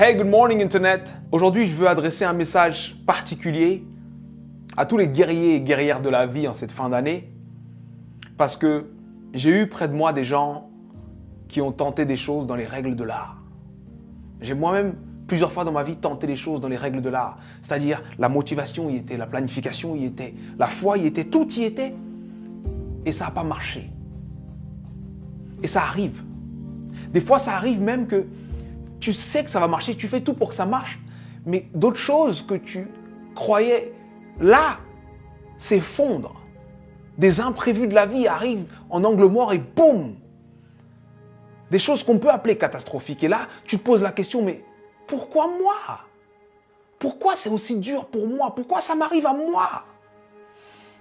Hey, good morning Internet. Aujourd'hui, je veux adresser un message particulier à tous les guerriers et guerrières de la vie en cette fin d'année parce que j'ai eu près de moi des gens qui ont tenté des choses dans les règles de l'art. J'ai moi-même plusieurs fois dans ma vie tenté des choses dans les règles de l'art, c'est-à-dire la motivation y était, la planification y était, la foi y était, tout y était et ça n'a pas marché. Et ça arrive. Des fois, ça arrive même que tu sais que ça va marcher, tu fais tout pour que ça marche, mais d'autres choses que tu croyais là s'effondrent. Des imprévus de la vie arrivent en angle mort et boum! Des choses qu'on peut appeler catastrophiques. Et là, tu te poses la question, mais pourquoi moi? Pourquoi c'est aussi dur pour moi? Pourquoi ça m'arrive à moi?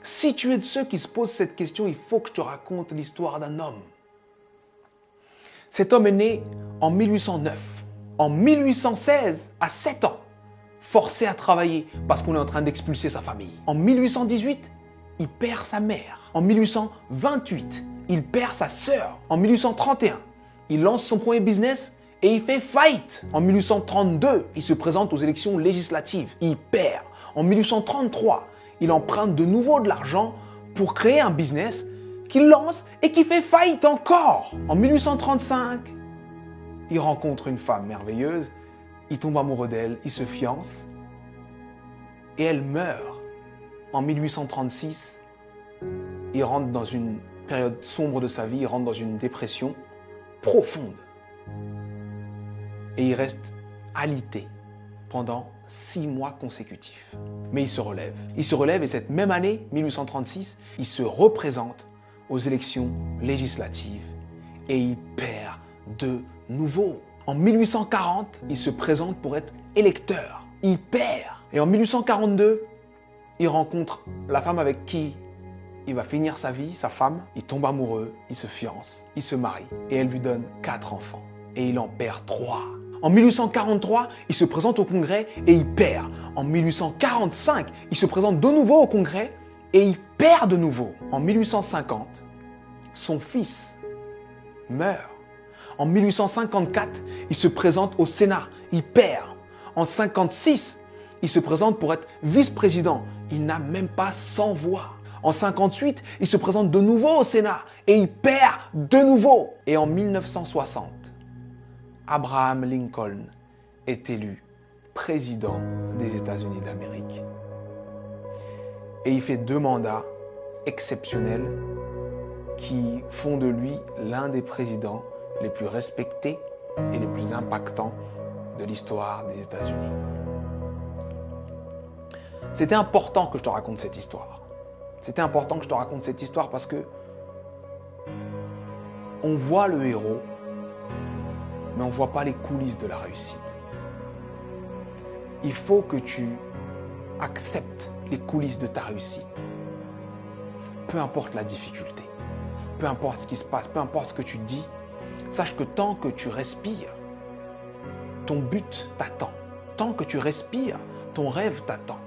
Si tu es de ceux qui se posent cette question, il faut que je te raconte l'histoire d'un homme. Cet homme est né en 1809. En 1816, à 7 ans, forcé à travailler parce qu'on est en train d'expulser sa famille. En 1818, il perd sa mère. En 1828, il perd sa sœur. En 1831, il lance son premier business et il fait faillite. En 1832, il se présente aux élections législatives. Il perd. En 1833, il emprunte de nouveau de l'argent pour créer un business qu'il lance et qui fait faillite encore. En 1835, il rencontre une femme merveilleuse, il tombe amoureux d'elle, il se fiance et elle meurt. En 1836, il rentre dans une période sombre de sa vie, il rentre dans une dépression profonde. Et il reste alité pendant 6 mois consécutifs. Mais il se relève. Il se relève et cette même année, 1836, il se représente aux élections législatives et il perd de nouveau. En 1840, il se présente pour être électeur. Il perd. Et en 1842, il rencontre la femme avec qui il va finir sa vie, sa femme. Il tombe amoureux, il se fiance, il se marie et elle lui donne 4 enfants. Et il en perd 3. En 1843, il se présente au Congrès et il perd. En 1845, il se présente de nouveau au Congrès et il perd de nouveau. En 1850, son fils meurt. En 1854, il se présente au Sénat, il perd. En 1956, il se présente pour être vice-président. Il n'a même pas 100 voix. En 1958, il se présente de nouveau au Sénat et il perd de nouveau. Et en 1960, Abraham Lincoln est élu président des États-Unis d'Amérique. Et il fait 2 mandats exceptionnels qui font de lui l'un des présidents les plus respectés et les plus impactants de l'histoire des États-Unis. C'était important que je te raconte cette histoire. C'était important que je te raconte cette histoire parce que on voit le héros, mais on ne voit pas les coulisses de la réussite. Il faut que tu acceptes les coulisses de ta réussite. Peu importe la difficulté, peu importe ce qui se passe, peu importe ce que tu dis, sache que tant que tu respires, ton but t'attend. Tant que tu respires, ton rêve t'attend.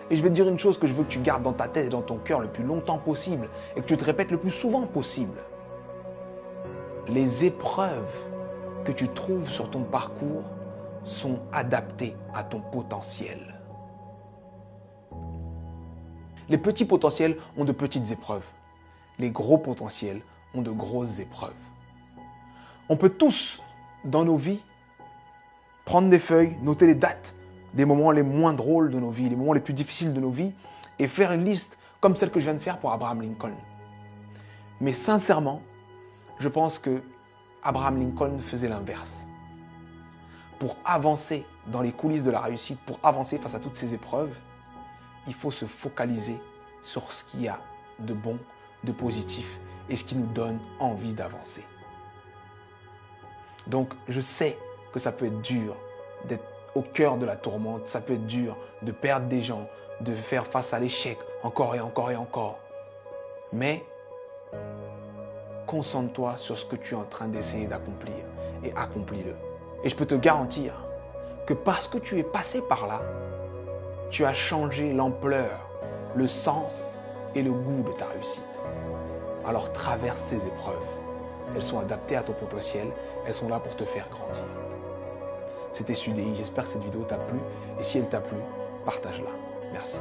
Et je vais te dire une chose que je veux que tu gardes dans ta tête et dans ton cœur le plus longtemps possible et que tu te répètes le plus souvent possible. Les épreuves que tu trouves sur ton parcours sont adaptées à ton potentiel. Les petits potentiels ont de petites épreuves. Les gros potentiels ont de grosses épreuves. On peut tous, dans nos vies, prendre des feuilles, noter les dates des moments les moins drôles de nos vies, les moments les plus difficiles de nos vies, et faire une liste comme celle que je viens de faire pour Abraham Lincoln. Mais sincèrement, je pense que Abraham Lincoln faisait l'inverse. Pour avancer dans les coulisses de la réussite, pour avancer face à toutes ces épreuves, il faut se focaliser sur ce qu'il y a de bon, de positif, et ce qui nous donne envie d'avancer. Donc, je sais que ça peut être dur d'être au cœur de la tourmente, ça peut être dur de perdre des gens, de faire face à l'échec encore et encore et encore. Mais concentre-toi sur ce que tu es en train d'essayer d'accomplir et accomplis-le. Et je peux te garantir que parce que tu es passé par là, tu as changé l'ampleur, le sens et le goût de ta réussite. Alors traverse ces épreuves. Elles sont adaptées à ton potentiel, elles sont là pour te faire grandir. C'était Sudei. J'espère que cette vidéo t'a plu. Et si elle t'a plu, partage-la. Merci.